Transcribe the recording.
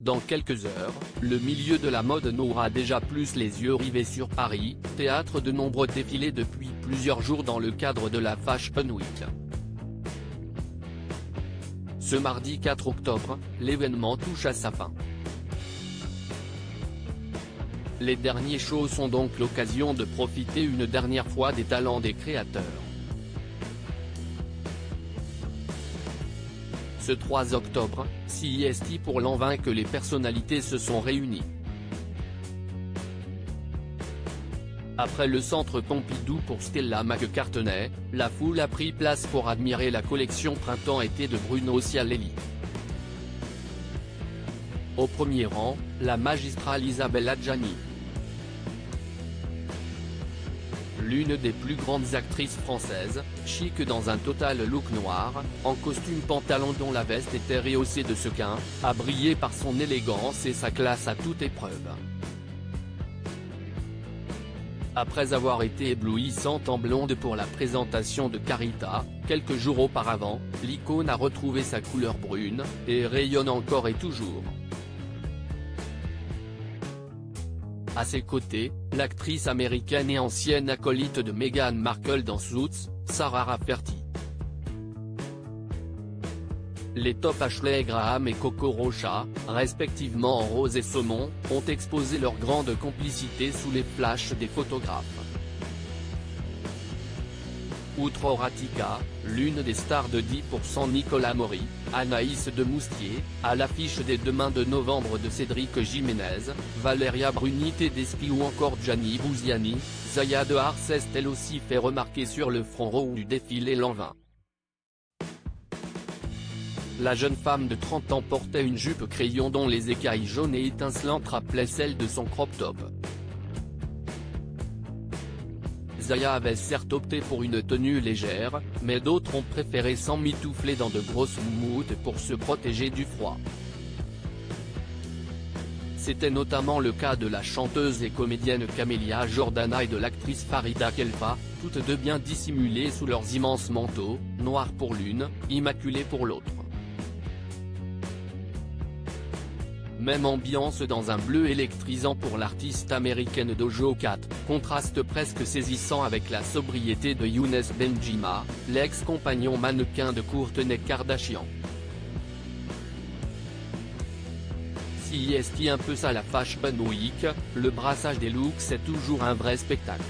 Dans quelques heures, le milieu de la mode n'aura déjà plus les yeux rivés sur Paris, théâtre de nombreux défilés depuis plusieurs jours dans le cadre de la Fashion Week. Ce mardi 4 octobre, l'événement touche à sa fin. Les derniers shows sont donc l'occasion de profiter une dernière fois des talents des créateurs. Ce 3 octobre, CEST pour l'an 20 que les personnalités se sont réunies. Après le centre Pompidou pour Stella McCartney, la foule a pris place pour admirer la collection printemps-été de Bruno Cialelli. Au premier rang, la magistrale Isabelle Adjani. L'une des plus grandes actrices françaises, chic dans un total look noir, en costume pantalon dont la veste était rehaussée de sequins, a brillé par son élégance et sa classe à toute épreuve. Après avoir été éblouissante en blonde pour la présentation de Carita, quelques jours auparavant, l'icône a retrouvé sa couleur brune, et rayonne encore et toujours. À ses côtés, l'actrice américaine et ancienne acolyte de Meghan Markle dans Suits, Sarah Rafferty. Les top Ashley Graham et Coco Rocha, respectivement en rose et saumon, ont exposé leur grande complicité sous les flashs des photographes. Outre Horatica, l'une des stars de 10% Nicolas Maury, Anaïs de Moustier, à l'affiche des Demain de novembre de Cédric Jiménez, Valeria Bruni Tedeschi ou encore Gianni Bouziani, Zaya de Ars est elle aussi fait remarquer sur le front row du défilé l'an 20. La jeune femme de 30 ans portait une jupe crayon dont les écailles jaunes et étincelantes rappelaient celles de son crop top. Zaya avait certes opté pour une tenue légère, mais d'autres ont préféré s'emmitoufler dans de grosses moumoutes pour se protéger du froid. C'était notamment le cas de la chanteuse et comédienne Camélia Jordana et de l'actrice Farida Khelfa, toutes deux bien dissimulées sous leurs immenses manteaux, noirs pour l'une, immaculés pour l'autre. Même ambiance dans un bleu électrisant pour l'artiste américaine Doja Cat, contraste presque saisissant avec la sobriété de Younes Benjima, l'ex-compagnon mannequin de Kourtney Kardashian. CEST un peu ça la Fashion Week, le brassage des looks c'est toujours un vrai spectacle.